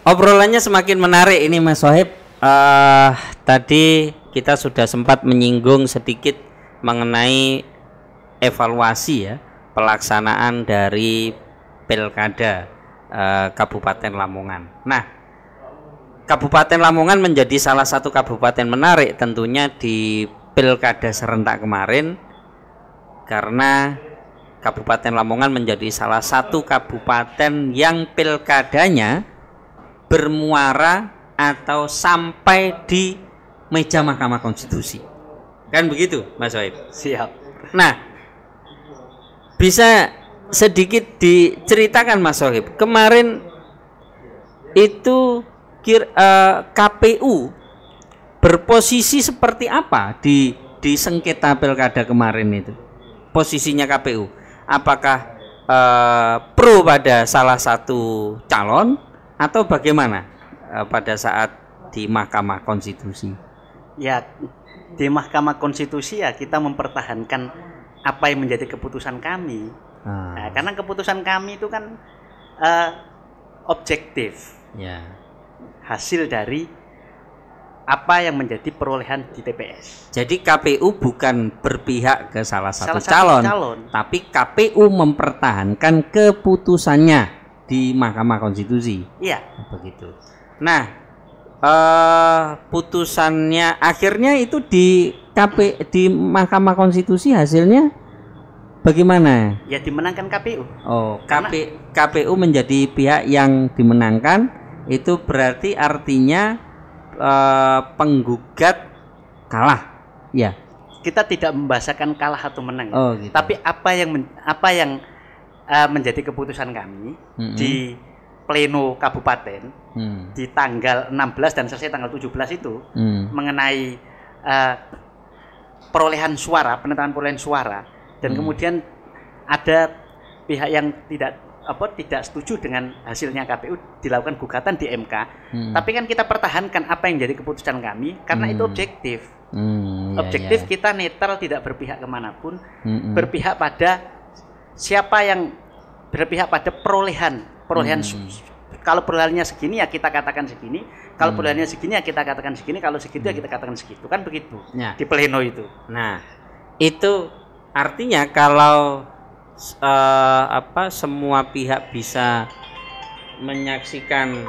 Obrolannya semakin menarik ini Mas Sohib. Tadi kita sudah sempat menyinggung sedikit mengenai evaluasi ya pelaksanaan dari Pilkada Kabupaten Lamongan. Nah, Kabupaten Lamongan menjadi salah satu kabupaten menarik tentunya di Pilkada serentak kemarin, karena Kabupaten Lamongan menjadi salah satu kabupaten yang pilkadanya bermuara atau sampai di meja Mahkamah Konstitusi. Kan begitu, Mas Sohib? Siap. Nah, bisa sedikit diceritakan Mas Sohib, kemarin itu KPU berposisi seperti apa di sengketa pilkada kemarin itu? Posisinya KPU, apakah pro pada salah satu calon atau bagaimana pada saat di Mahkamah Konstitusi? Ya, di Mahkamah Konstitusi ya kita mempertahankan apa yang menjadi keputusan kami. Nah, karena keputusan kami itu kan objektif. Ya. Hasil dari apa yang menjadi perolehan di TPS. Jadi KPU bukan berpihak ke salah satu calon, tapi KPU mempertahankan keputusannya di Mahkamah Konstitusi. Iya. Begitu. Nah, putusannya akhirnya itu di Mahkamah Konstitusi hasilnya bagaimana? Ya dimenangkan KPU. Oh, KPU menjadi pihak yang dimenangkan, itu berarti artinya penggugat kalah, ya. Kita tidak membahasakan kalah atau menang, oh, gitu. Tapi apa yang menjadi keputusan kami di pleno kabupaten di tanggal 16 dan selesai tanggal 17 itu mengenai perolehan suara, penetapan perolehan suara, dan kemudian ada pihak yang tidak setuju dengan hasilnya KPU, dilakukan gugatan di MK. Tapi kan kita pertahankan apa yang jadi keputusan kami karena itu objektif. Objektif, iya. Kita netral, tidak berpihak kemanapun, berpihak pada siapa yang berpihak pada perolehan. Kalau perolehannya segini ya kita katakan segini, kalau perolehannya segini ya kita katakan segini, kalau segitu ya kita katakan segitu, kan begitu ya. Di pleno itu. Nah, itu artinya kalau semua pihak bisa menyaksikan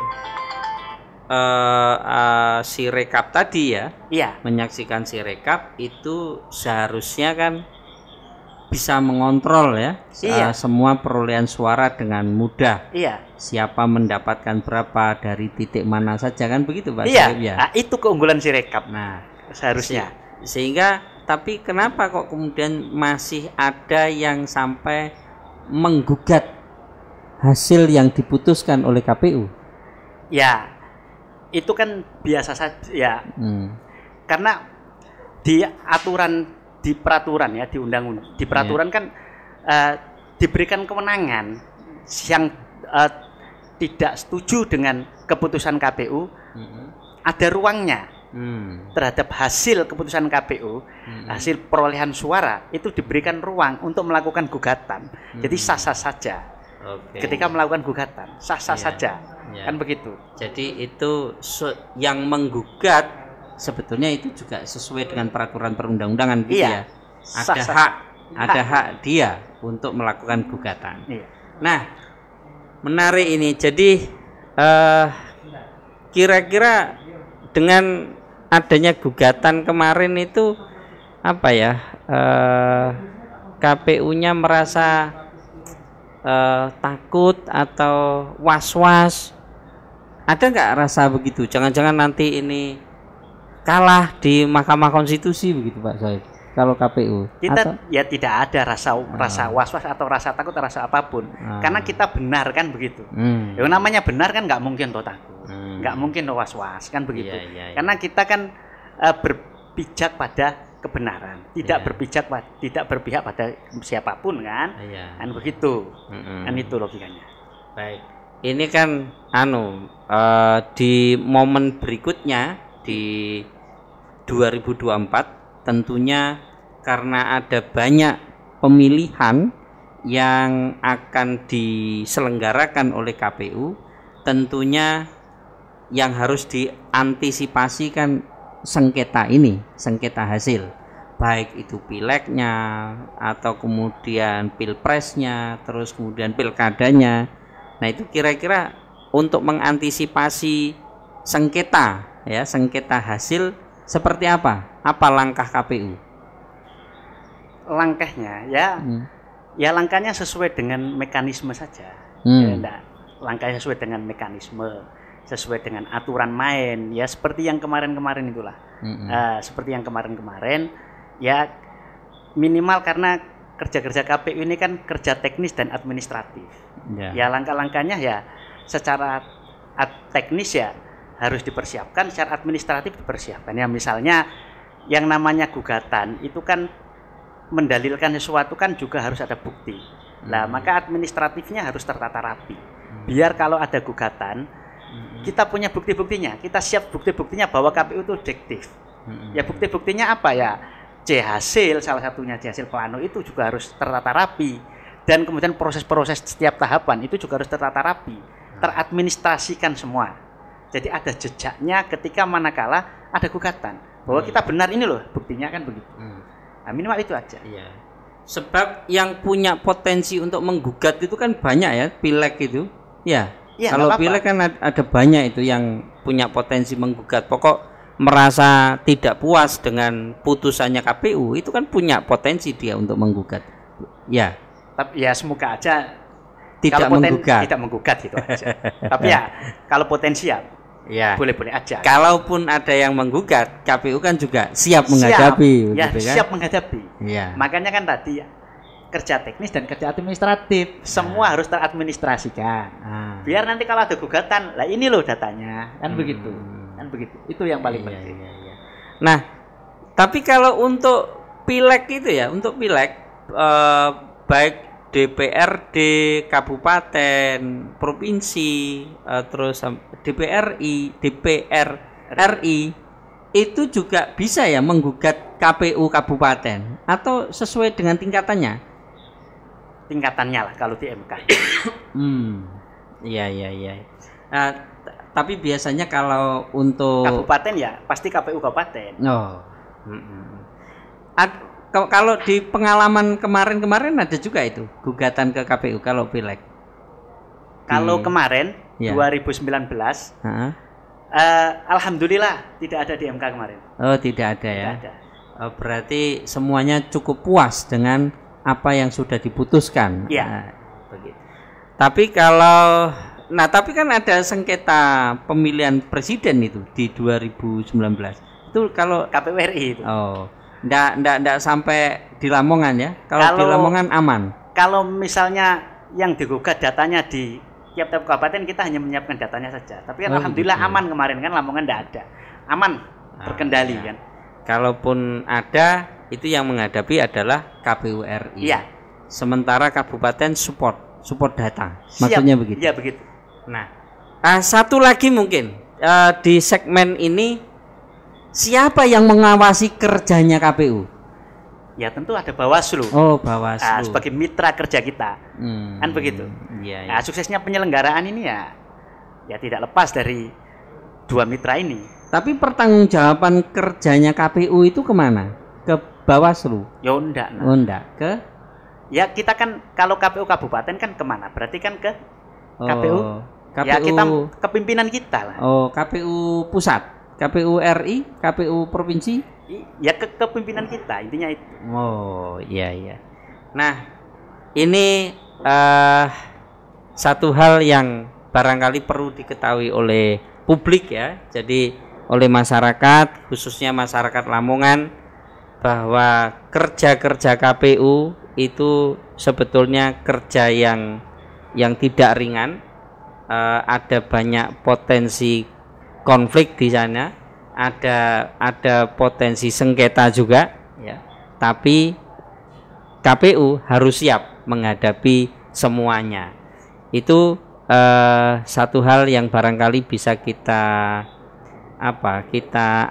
si rekap tadi ya. Iya. Menyaksikan si rekap itu seharusnya kan bisa mengontrol ya. Iya. Semua perolehan suara dengan mudah. Iya. Siapa mendapatkan berapa dari titik mana saja, kan begitu Pak? Iya. Ya? Nah, itu keunggulan si rekap. Nah, seharusnya. Sehingga tapi kenapa kok kemudian masih ada yang sampai menggugat hasil yang diputuskan oleh KPU? Ya, itu kan biasa saja ya. Karena di aturan, di peraturan ya, di undang-undang, di peraturan kan diberikan kewenangan yang tidak setuju dengan keputusan KPU, ada ruangnya. Terhadap hasil keputusan KPU, hasil perolehan suara itu diberikan ruang untuk melakukan gugatan. Jadi sah-sah saja. Ketika melakukan gugatan, sah-sah saja. Kan begitu. Jadi itu yang menggugat sebetulnya itu juga sesuai dengan peraturan perundang-undangan gitu ya. Ada hak dia untuk melakukan gugatan. Nah, menarik ini. Jadi kira-kira dengan adanya gugatan kemarin itu apa ya, KPU-nya merasa takut atau was-was, ada nggak rasa begitu? Jangan-jangan nanti ini kalah di Mahkamah Konstitusi begitu Pak Sohib? Kalau KPU kita ya tidak ada rasa was-was atau rasa takut atau rasa apapun, karena kita benar kan begitu. Yang namanya benar kan nggak mungkin toh takut. Nggak mungkin was-was kan begitu. Karena kita kan berpijak pada kebenaran, tidak berpihak pada siapapun kan. Kan begitu. Kan itu logikanya. Baik. Ini kan di momen berikutnya di 2024 tentunya karena ada banyak pemilihan yang akan diselenggarakan oleh KPU, tentunya yang harus diantisipasi kan sengketa ini, sengketa hasil, baik itu pileknya atau kemudian pilpresnya, terus kemudian pilkadanya. Nah itu kira-kira untuk mengantisipasi sengketa ya, sengketa hasil seperti apa? Apa langkah KPU? Langkahnya ya langkahnya sesuai dengan mekanisme saja. Ya, langkahnya sesuai dengan mekanisme, sesuai dengan aturan main, ya seperti yang kemarin-kemarin itulah. Seperti yang kemarin-kemarin, ya minimal karena kerja-kerja KPU ini kan kerja teknis dan administratif. Ya langkah-langkahnya ya secara teknis ya harus dipersiapkan, secara administratif dipersiapkan. Ya misalnya yang namanya gugatan itu kan mendalilkan sesuatu kan juga harus ada bukti. Nah maka administratifnya harus tertata rapi. Biar kalau ada gugatan kita punya bukti-buktinya, kita siap bukti-buktinya bahwa KPU itu objektif. Ya bukti-buktinya apa ya? C hasil, salah satunya C hasil plano itu juga harus tertata rapi, dan kemudian proses-proses setiap tahapan itu juga harus tertata rapi, teradministrasikan semua. Jadi ada jejaknya ketika manakala ada gugatan bahwa kita benar ini loh buktinya kan begitu. Nah, minimal itu aja. Iya. Sebab yang punya potensi untuk menggugat itu kan banyak ya, pileg itu. Ya. Kalau pileg kan ada banyak itu yang punya potensi menggugat. Pokok merasa tidak puas dengan putusannya KPU itu kan punya potensi dia untuk menggugat. Ya. Tapi ya semoga aja tidak menggugat. Tidak menggugat gitu aja. Tapi ya kalau potensial ya boleh-boleh aja. Kalaupun ada yang menggugat, KPU kan juga siap menghadapi. Ya, gitu, siap kan? menghadapi. Ya. Makanya kan tadi kerja teknis dan kerja administratif semua harus teradministrasikan. Biar nanti kalau ada gugatan, lah ini loh datanya, kan begitu. Kan begitu. Itu yang paling penting. Nah, tapi kalau untuk pileg itu ya, untuk pileg baik DPRD, kabupaten, provinsi, terus DPR RI itu juga bisa ya menggugat KPU kabupaten atau sesuai dengan tingkatannya? Tingkatannya lah kalau di MK. Iya. Nah, tapi biasanya kalau untuk kabupaten ya pasti KPU kabupaten. Kalau di pengalaman kemarin ada juga itu gugatan ke KPU kalau pileg. Kalau kemarin 2019, alhamdulillah tidak ada di MK kemarin. Oh tidak ada ya. Tidak ada. Berarti semuanya cukup puas dengan apa yang sudah diputuskan. Iya. Begitu. Tapi tapi kan ada sengketa pemilihan presiden itu di 2019. Itu kalau KPU RI itu. Nggak sampai di Lamongan ya. Kalau di Lamongan aman. Kalau misalnya yang digugat datanya di tiap-tiap kabupaten, kita hanya menyiapkan datanya saja. Tapi kan alhamdulillah aman kemarin kan, Lamongan nggak ada. Aman, terkendali kan. Kalaupun ada, itu yang menghadapi adalah KPU RI. Iya. Sementara kabupaten support data. Maksudnya begitu. Iya begitu. Nah, satu lagi mungkin di segmen ini, siapa yang mengawasi kerjanya KPU? Ya tentu ada Bawaslu. Oh, Bawaslu. Sebagai mitra kerja kita. Kan begitu. Iya. Nah, suksesnya penyelenggaraan ini ya tidak lepas dari dua mitra ini. Tapi pertanggungjawaban kerjanya KPU itu kemana? Ke Bawaslu? Ya enggak. Oh enggak, ke? Ya kita kan kalau KPU kabupaten kan kemana? Berarti kan ke KPU. Ya kita kepimpinan kita lah. Oh, KPU pusat, KPU RI, KPU provinsi? Ya ke kepimpinan kita, intinya itu. Oh iya. Nah ini satu hal yang barangkali perlu diketahui oleh publik ya, jadi oleh masyarakat, khususnya masyarakat Lamongan, bahwa kerja KPU itu sebetulnya kerja yang tidak ringan. Ada banyak potensi konflik di sana. Ada potensi sengketa juga ya. Tapi KPU harus siap menghadapi semuanya. Itu satu hal yang barangkali bisa kita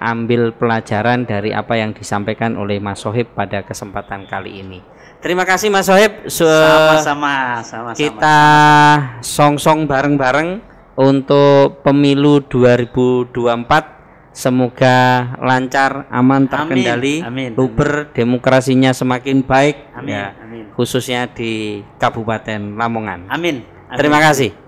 ambil pelajaran dari apa yang disampaikan oleh Mas Sohib pada kesempatan kali ini. Terima kasih Mas Sohib. Sama-sama. Kita song-song bareng-bareng untuk pemilu 2024 semoga lancar, aman, terkendali, luber, demokrasinya semakin baik, amin, amin. Khususnya di Kabupaten Lamongan. Amin. Terima kasih.